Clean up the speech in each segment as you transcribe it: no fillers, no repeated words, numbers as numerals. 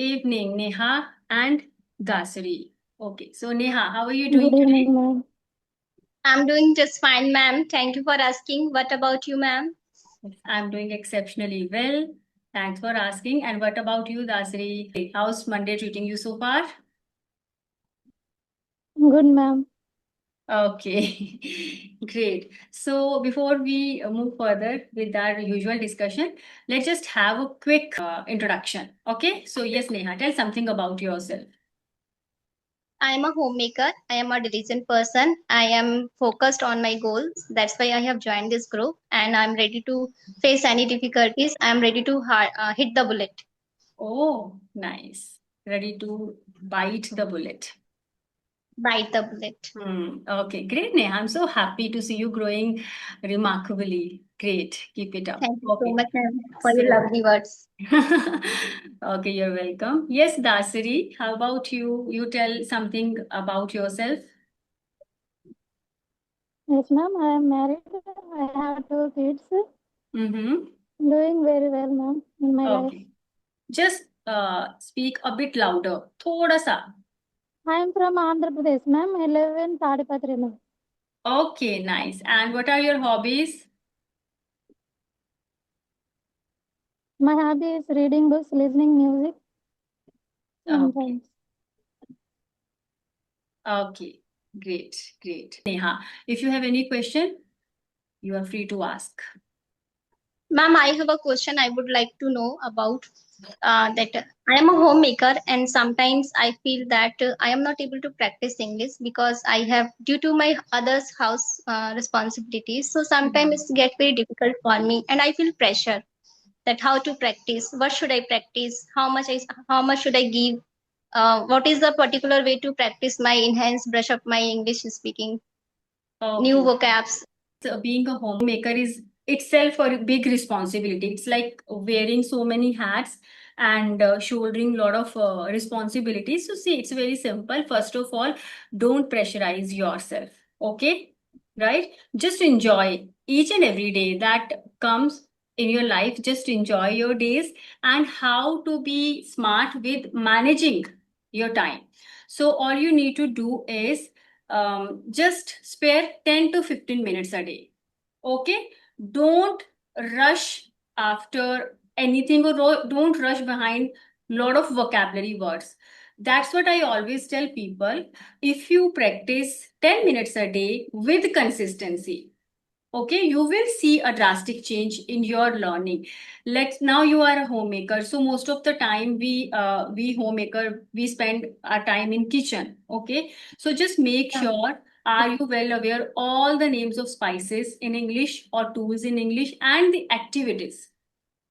evening, Neha and Dasari. Okay, so Neha, how are you doing Good today? evening, ma'am. I'm doing just fine, ma'am. Thank you for asking. What about you, ma'am? I'm doing exceptionally well. Thanks for asking. And what about you, Dasari? How's Monday treating you so far? Good, ma'am. Okay, great. So before we move further with our usual discussion, let's just have a quick introduction. Okay, so yes, Neha, tell something about yourself. I am a homemaker. I am a diligent person. I am focused on my goals. That's why I have joined this group and I'm ready to face any difficulties. I'm ready to hit the bullet. Oh, nice. Ready to bite the bullet. Bite the bullet. Okay, great, Neha. I'm so happy to see you growing remarkably. Great. Keep it up. Thank you so Okay. much, ma'am, for your So, lovely words. okay, you're welcome. Yes, Dasari, how about you? You tell something about yourself. Yes, ma'am. I am married. I have two kids. Mm-hmm. Doing very well, ma'am, in my life. Okay. Just speak a bit louder. Thoda sa. I am from Andhra Pradesh, ma'am. I live in Tadipatri, ma'am. Okay, nice. And what are your hobbies? My hobby is reading books, listening music, and Okay. drawings. Okay. Great. Great. Neha, if you have any question, you are free to ask. Ma'am, I have a question I would like to know about that I am a homemaker and sometimes I feel that I am not able to practice English because I have due to my others house responsibilities. So sometimes it get very difficult for me and I feel pressure that how to practice, what should I practice, how much should I give, what is the particular way to practice my enhance brush up my English speaking, new Okay. vocabs. So being a homemaker is itself a big responsibility. It's like wearing so many hats and shouldering a lot of responsibilities. So see, it's very simple. First of all, don't pressurize yourself. Okay, right? Just enjoy each and every day that comes in your life. Just enjoy your days and how to be smart with managing your time. So all you need to do is just spare 10 to 15 minutes a day. Okay, don't rush after anything or don't rush behind lot of vocabulary words. That's what I always tell people. If you practice 10 minutes a day with consistency, okay, you will see a drastic change in your learning. Let's now you are a homemaker, so most of the time we homemaker we spend our time in kitchen. Okay, so just make sure, are you well aware all the names of spices in English or tools in English and the activities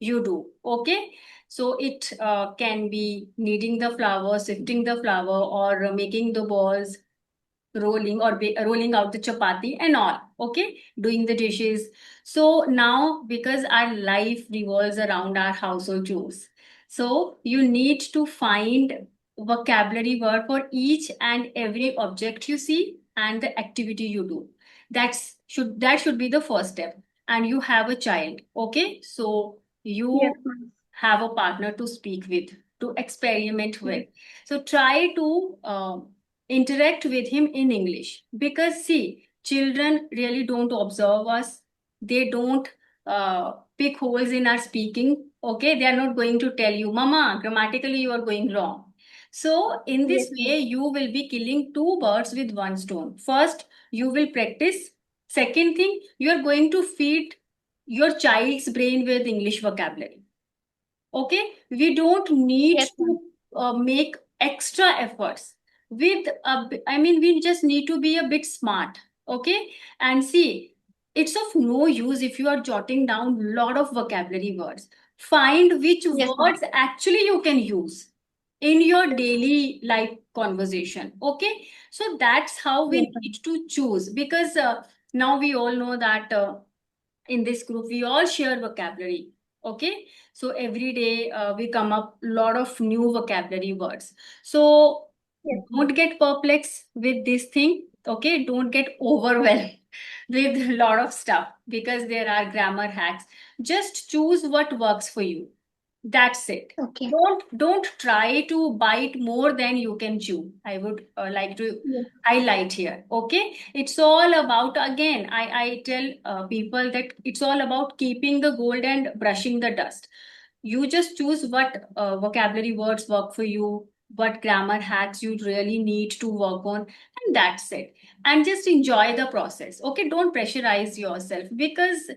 you do. Okay, so it can be kneading the flour, sifting the flour, or making the balls, rolling or rolling out the chapati and all. Okay, doing the dishes. So now because our life revolves around our household chores, so you need to find vocabulary word for each and every object you see and the activity you do. That should be the first step. And you have a child. Okay, so Yes, you ma'am. have a partner to speak with, to experiment Yes. with. So try to interact with him in English, because see, children really don't observe us. They don't pick holes in our speaking. Okay, they are not going to tell you, Mama, grammatically you are going wrong. So in Yes, this ma'am. way, you will be killing two birds with one stone. First, you will practice. Second thing, you are going to feed your child's brain with English vocabulary. Okay, we don't need Yes, to ma'am. make extra efforts with I mean, we just need to be a bit smart. Okay, and see, it's of no use if you are jotting down lot of vocabulary words. Find which Yes, ma'am. words actually you can use in your daily life conversation. Okay, so that's how we Yes, ma'am. need to choose, because now we all know that in this group we all share vocabulary. Okay, so every day we come up lot of new vocabulary words. So Yes, ma'am. don't get perplexed with this thing. Okay, don't get overwhelmed with a lot of stuff, because there are grammar hacks. Just choose what works for you. That's it. Okay. Don't try to bite more than you can chew. I would like to Yes. highlight here. Okay, it's all about, again, I tell people that it's all about keeping the gold and brushing the dust. You just choose what vocabulary words work for you, what grammar hacks you really need to work on, and that's it. And just enjoy the process. Okay, don't pressurize yourself, because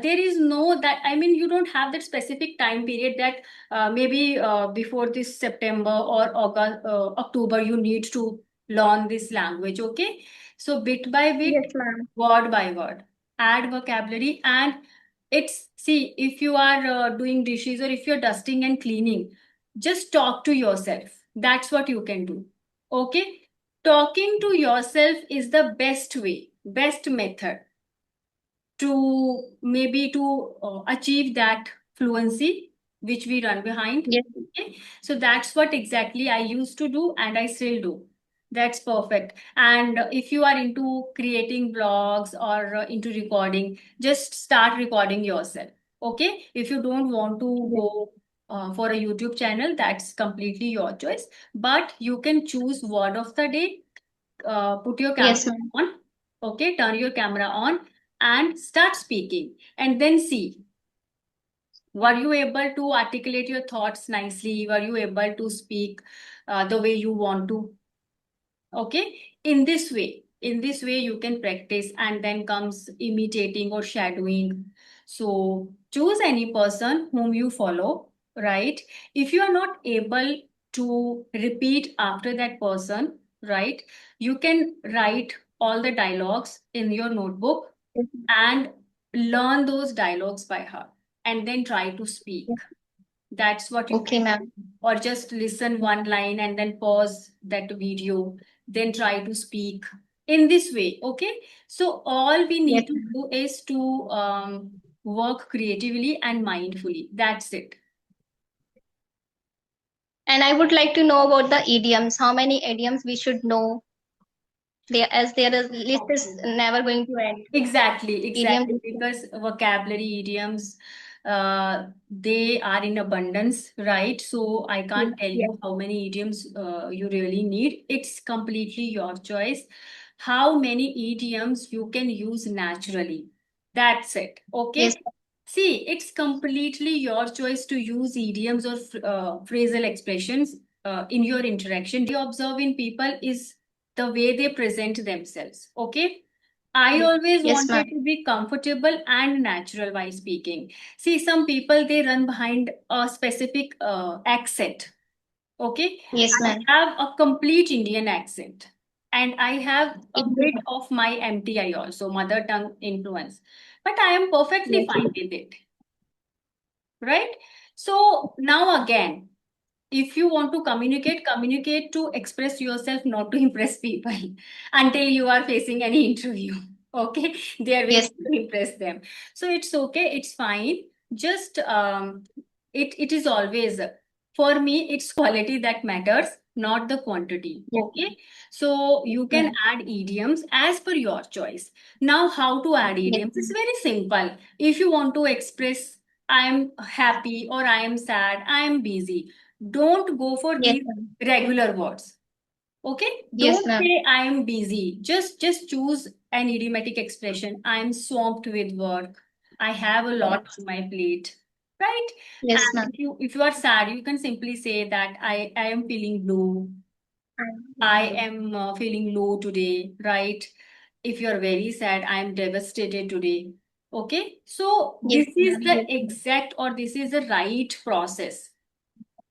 there is no that, I mean, you don't have that specific time period that maybe before this September or August, October, you need to learn this language. Okay, so bit by bit, Yes, ma'am. word by word, add vocabulary. And it's, see, if you are doing dishes or if you're dusting and cleaning, just talk to yourself. That's what you can do. Okay, talking to yourself is the best way, best method to maybe to achieve that fluency which we run behind. Yes. Okay, so that's what exactly I used to do and I still do. That's perfect. And if you are into creating vlogs or into recording, just start recording yourself. Okay, if you don't want to Yes. go for a YouTube channel, that's completely your choice, but you can choose word of the day. Put your camera Yes, ma'am. on. Okay, turn your camera on and start speaking, and then see, were you able to articulate your thoughts nicely? Were you able to speak the way you want to? Okay, in this way you can practice, and then comes imitating or shadowing. So choose any person whom you follow, right? If you are not able to repeat after that person, right, you can write all the dialogues in your notebook Yes. and learn those dialogues by heart, and then try to speak. That's what you Okay, can ma'am. do. Or just listen one line and then pause that video, then try to speak in this way. Okay. So all we Yes, need to ma'am. do is to work creatively and mindfully. That's it. And I would like to know about the idioms. How many idioms we should know? There, as there is list is Okay. never going to end. Exactly, Idiom. exactly. Because vocabulary, idioms, they are in abundance, right? So I Yes. can't tell Yes. you how many idioms you really need. It's completely your choice. How many idioms you can use naturally. That's it. Yes. Okay. See, it's completely your choice to use idioms or phrasal expressions in your interaction. You observe in people is the way they present themselves. Okay. I Yes. always Yes, ma'am. wanted to be comfortable and natural while speaking. See, some people they run behind a specific accent. Okay, Yes, I ma'am. have a complete Indian accent, and I have a bit Idiom. of my MTI also, mother tongue influence, but I am perfectly Yes. fine with it, right? So now again, if you want to communicate, communicate to express yourself, not to impress people until you are facing any interview. Okay, there we Yes. need to impress them. So it's okay, it's fine. Just it is always, for me, it's quality that matters, not the quantity. Yes. Okay, so you can Ma'am. add idioms as per your choice. Now, how to add Yes. idioms? It's very simple. If you want to express I am happy or I am sad, I am busy, don't go for Yes, these ma'am. regular words. Okay, Yes, don't ma'am. say I am busy. Just choose an idiomatic expression. I am swamped with work. I have a lot on my plate, right? Yes, And ma'am. if you are sad, you can simply say that I am feeling blue. I am feeling low today, right? If you're very sad, I am devastated today. Okay, so Yes, this is ma'am. the exact, or this is the right process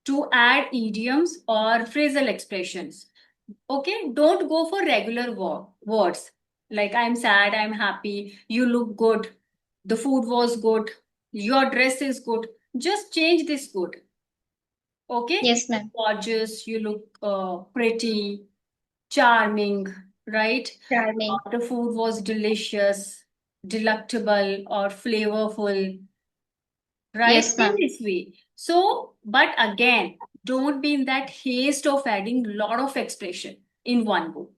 to add idioms or phrasal expressions. Okay, don't go for regular words like I'm sad, I'm happy, you look good, the food was good, your dress is good. Just change this good. Okay, Yes, you look ma'am. gorgeous, you look pretty, charming, right? Charming. The food was delicious, delectable, or flavorful, right? Yes, In ma'am. this way. So, but again, don't be in that haste of adding lot of expression in one go.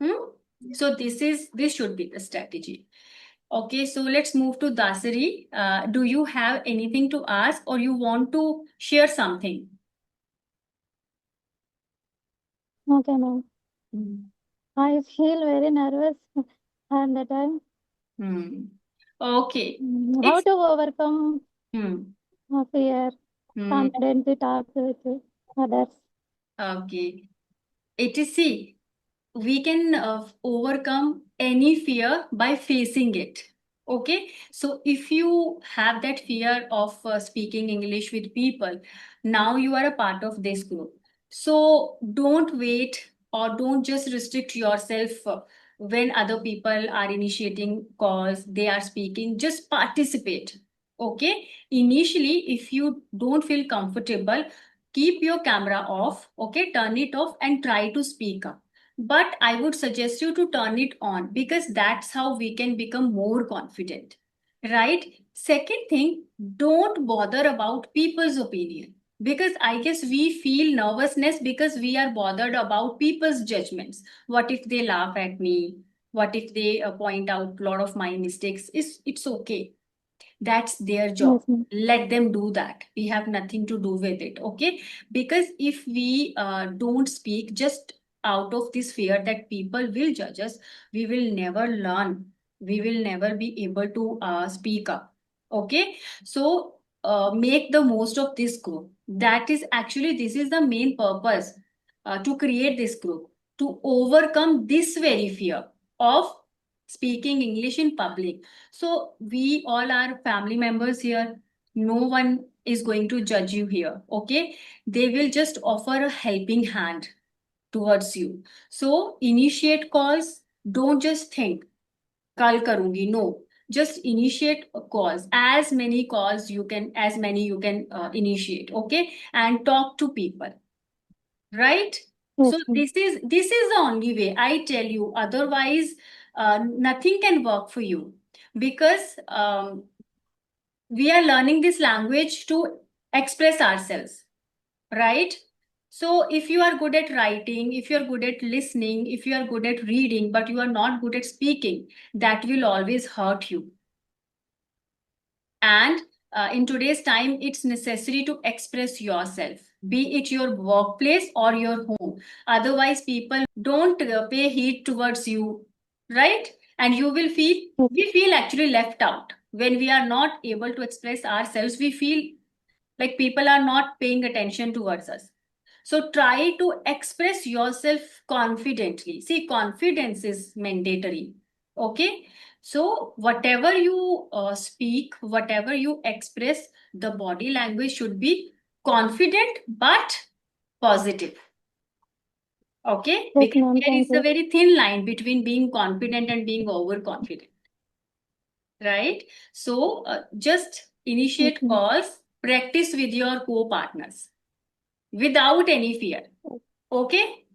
Hmm? So this should be the strategy. Okay, so let's move to Dasari. Do you have anything to ask or you want to share something? Okay, ma'am. Hmm. I feel very nervous at the time. Hmm. Okay. How It's to overcome hmm. fear, Hmm. confidently talk with others. Okay. It is see, we can overcome any fear by facing it. Okay, so if you have that fear of speaking English with people, now you are a part of this group, so don't wait or don't just restrict yourself when other people are initiating calls, they are speaking, just participate. Okay, initially if you don't feel comfortable, keep your camera off. Okay, turn it off and try to speak up, but I would suggest you to turn it on because that's how we can become more confident. Right? Second thing, don't bother about people's opinion because I guess we feel nervousness because we are bothered about people's judgments. What if they laugh at me? What if they point out a lot of my mistakes? It's okay, that's their job, Yes, ma'am. let them do that, we have nothing to do with it. Okay, because if we don't speak just out of this fear that people will judge us, we will never learn, we will never be able to speak up. Okay, so make the most of this group. That is actually, this is the main purpose to create this group, to overcome this very fear of speaking English in public. So we all are family members here. No one is going to judge you here. Okay. They will just offer a helping hand towards you. So initiate calls. Don't just think, kal karungi. No. Just initiate calls. As many calls you can, as many you can initiate. Okay. And talk to people. Right? So Yes, ma'am. this is the only way, I tell you. Otherwise, nothing can work for you because we are learning this language to express ourselves, right? So if you are good at writing, if you are good at listening, if you are good at reading, but you are not good at speaking, that will always hurt you. And in today's time, it's necessary to express yourself, be it your workplace or your home. Otherwise, people don't pay heed towards you, right? And you will feel, Yes, we feel actually left out. When we are not able to express ourselves, we feel like people are not paying attention towards us. So try to express yourself confidently. See, confidence is mandatory. Okay. So whatever you speak, whatever you express, the body language should be confident but positive. Okay. yes, Because ma'am. there Thank is a you. very thin line between being confident and being overconfident. Right. So just Yes, initiate ma'am. calls, practice with your co-partners without any fear. Okay?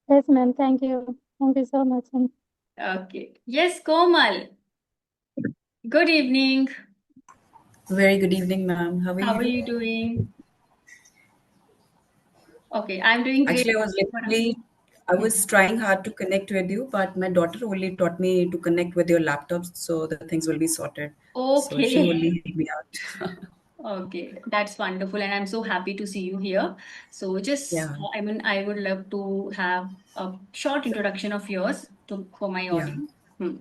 Yes, ma'am. Thank you. Thank you so much, ma'am. Okay. Yes, Komal. Good evening. Very good evening, ma'am. How are How are you? you doing? Okay, I'm doing great. Actually, I was trying hard to connect with you, but my daughter only taught me to connect with your laptops, so the things will be sorted. So she Okay. only helped me out. Okay, that's wonderful. And I'm so happy to see you here. So just, Yeah, I mean, I would love to have a short introduction of yours to for my yeah. audience. Hmm.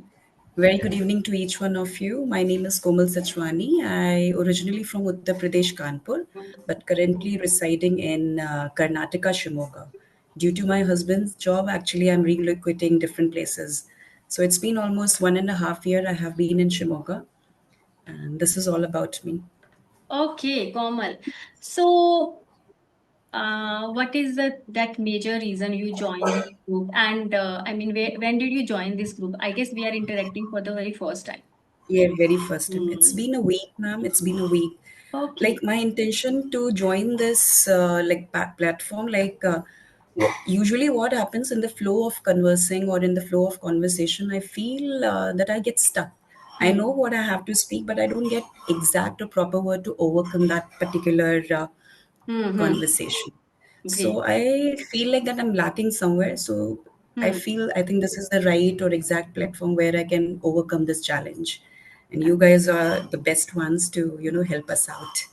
Very good evening to each one of you. My name is Komal Sachwani. I originally from Uttar Pradesh, Kanpur, but currently residing in Karnataka, Shimoga. Due to my husband's job, actually, I'm relocating different places. So it's been almost 1.5 years I have been in Shimoga, and this is all about me. Okay, Komal. So, what is that major reason you joined this group? And I mean, when did you join this group? I guess we are interacting for the very first time. Yeah, very first time. It's Hmm. been a week, ma'am. It's been a week. Like Okay. my intention to join this platform, usually what happens in the flow of conversing or in the flow of conversation, I feel that I get stuck. I know Hmm. what I have to speak, but I don't get exact or proper word to overcome that particular Hmm. conversation. So Great. I feel like that I'm lacking somewhere. So I think this is the right or exact platform where I can overcome this challenge. And you guys are the best ones to, help us out.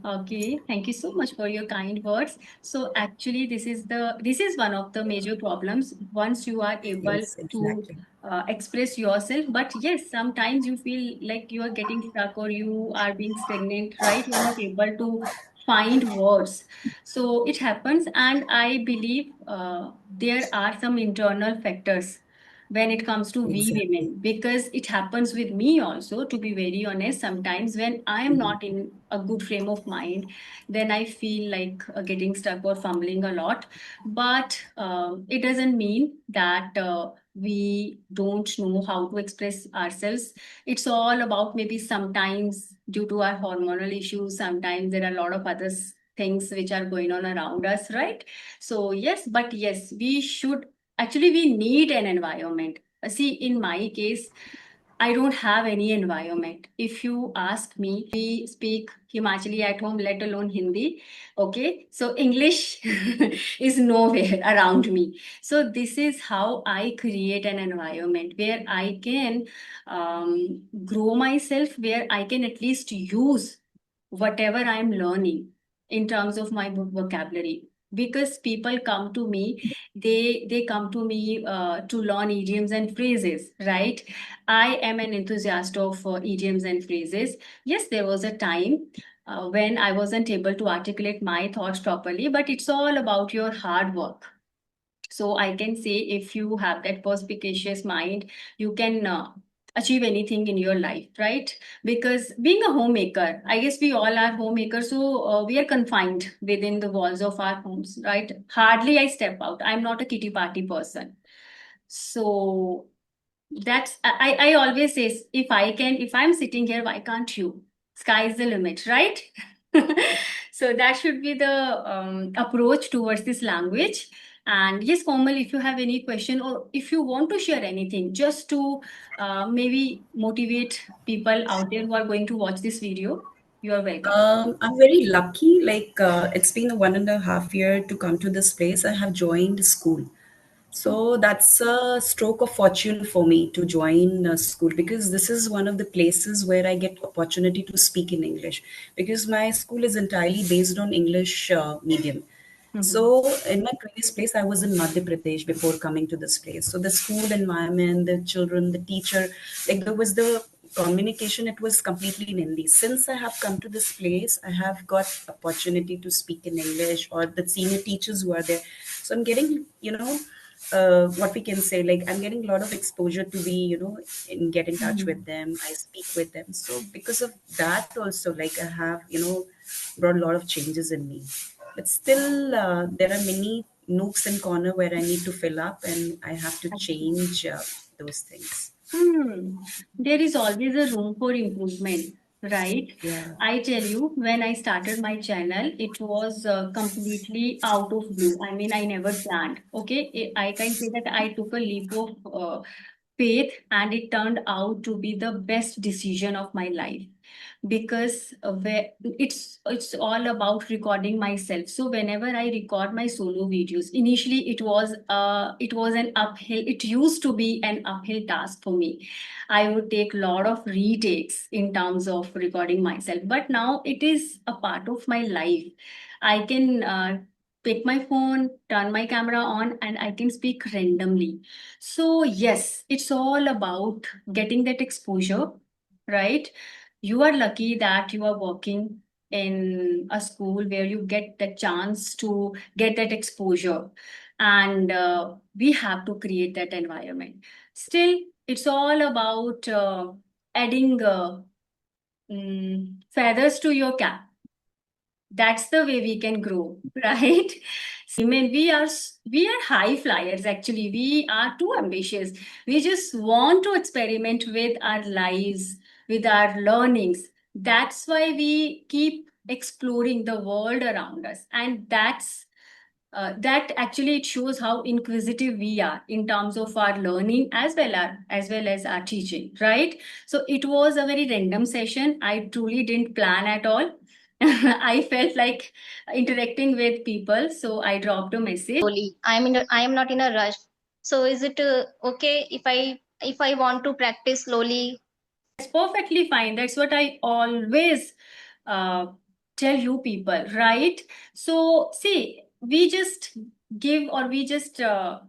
Okay, thank you so much for your kind words. So actually, this is one of the major problems once you are able Yes, to exactly. express yourself. But yes, sometimes you feel like you are getting stuck or you are being stagnant, right? You're not able to find words. So it happens, and I believe there are some internal factors when it comes to we Exactly. women, because it happens with me also, to be very honest. Sometimes when I am Mhm. not in a good frame of mind, then I feel like getting stuck or fumbling a lot. But it doesn't mean that we don't know how to express ourselves. It's all about, maybe sometimes due to our hormonal issues, sometimes there are a lot of other things which are going on around us, right? So yes, but yes, we should, actually we need an environment. See, in my case, I don't have any environment. If you ask me, we speak Himachali at home, let alone Hindi. Okay, so English is nowhere around me. So this is how I create an environment where I can grow myself, where I can at least use whatever I'm learning in terms of my vocabulary. Because people come to me, they come to me to learn idioms and phrases, right? I am an enthusiast of idioms and phrases. Yes, there was a time when I wasn't able to articulate my thoughts properly, but it's all about your hard work. So I can say, if you have that perspicacious mind, you can achieve anything in your life, right? Because being a homemaker, I guess we all are homemakers, so we are confined within the walls of our homes, right? Hardly I step out. I'm not a kitty party person. So that's, I always say, if I can, if I'm sitting here, why can't you? Sky is the limit, right? So that should be the approach towards this language. And yes, Komal, if you have any question or if you want to share anything, just to maybe motivate people out there who are going to watch this video, you are welcome. I'm very lucky. Like, it's been a 1.5 year to come to this place. I have joined school. So that's a stroke of fortune for me to join a school, because this is one of the places where I get opportunity to speak in English, because my school is entirely based on English medium. Mhm. So in my previous place, I was in Madhya Pradesh before coming to this place. So the school environment, the children, the teacher, like there was the communication, it was completely in Hindi. Since I have come to this place, I have got opportunity to speak in English, or the senior teachers who are there. So I'm getting, what we can say, like I'm getting a lot of exposure to be, in get in touch with Mhm. them. I speak with them. So because of that also, like I have, brought a lot of changes in me. But still, there are many nooks and corner where I need to fill up, and I have to change those things. Hmm. There is always a room for improvement, right? Yeah. I tell you, when I started my channel, it was completely out of blue. I mean, I never planned. Okay, I can say that I took a leap of faith, and it turned out to be the best decision of my life. Because it's all about recording myself. So whenever I record my solo videos, initially it was an uphill, it used to be an uphill task for me. I would take a lot of retakes in terms of recording myself, but now it is a part of my life. I can pick my phone, turn my camera on, and I can speak randomly. So yes, it's all about getting that exposure, right? You are lucky that you are working in a school where you get the chance to get that exposure, and we have to create that environment. Still, it's all about adding feathers to your cap. That's the way we can grow, right? See, women, we are high flyers. Actually, we are too ambitious. We just want to experiment with our lives, with our learnings. That's why we keep exploring the world around us, and that actually it shows how inquisitive we are in terms of our learning, as well as our teaching, right? So it was a very random session. I truly didn't plan at all. I felt like interacting with people, so I dropped a message. Slowly. I am not in a rush. So is it okay if I want to practice slowly? It's perfectly fine. That's what I always uh, tell you people, right? So, see, we just give or we just, or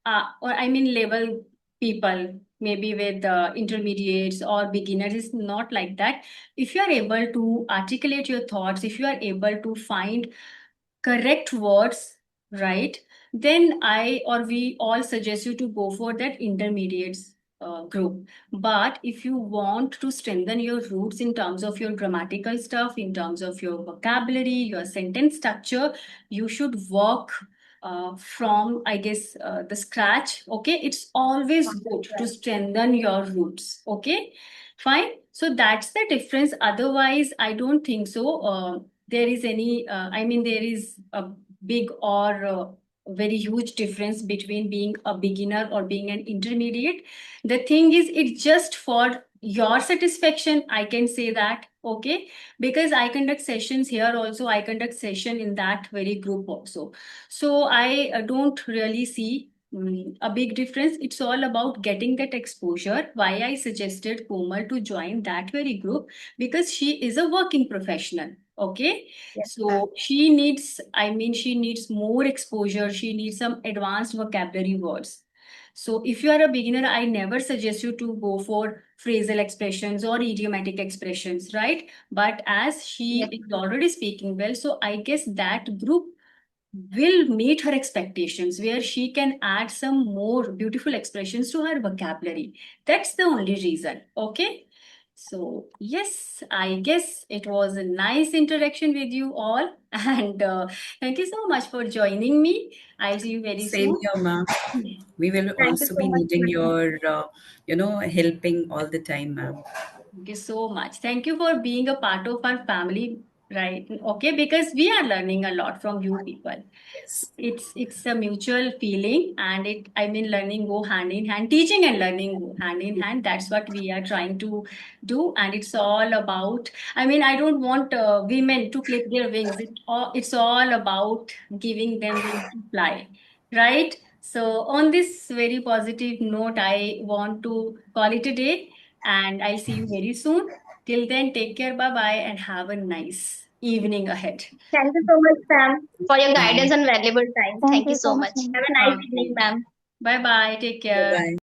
I mean, label people maybe with intermediates or beginners. It's not like that. If you are able to articulate your thoughts, if you are able to find correct words, right, then I or we all suggest you to go for that intermediates group. But if you want to strengthen your roots in terms of your grammatical stuff, in terms of your vocabulary, your sentence structure, you should work from, I guess, the scratch. Okay, it's always good to strengthen your roots. Okay, fine. So that's the difference. Otherwise, I don't think so. There is any, I mean, there is a big or very huge difference between being a beginner or being an intermediate. The thing is, it's just for your satisfaction. I can say that, okay, because I conduct sessions here also. I conduct session in that very group also. So I don't really see a big difference. It's all about getting that exposure. Why I suggested Komal to join that very group, because she is a working professional. Okay. Yes. So she needs, I mean, she needs more exposure. She needs some advanced vocabulary words. So if you are a beginner, I never suggest you to go for phrasal expressions or idiomatic expressions, right? But as she Yes. is already speaking well, so I guess that group will meet her expectations, where she can add some more beautiful expressions to her vocabulary. That's the only reason. Okay. So, yes, I guess it was a nice interaction with you all. And thank you so much for joining me. I'll see you very Same soon. here, ma'am. We will Thank you also so be much, needing ma'am. your, helping all the time, ma'am. Thank you so much. Thank you for being a part of our family, right? Okay, because we are learning a lot from you people. Yes. It's a mutual feeling, and it, I mean, learning go hand in hand, teaching and learning go hand in hand. That's what we are trying to do, and it's all about, I mean, I don't want women to clip their wings. It's all about giving them wings to fly, right? So on this very positive note, I want to call it a day, and I'll see you very soon. Till then, take care, bye bye, and have a nice evening ahead. Thank you so much, Sam, for your Ma'am. guidance and valuable time. Thank Thank you you so so much, much. ma'am. Have a nice evening, ma'am. Bye bye. Take care. Bye-bye.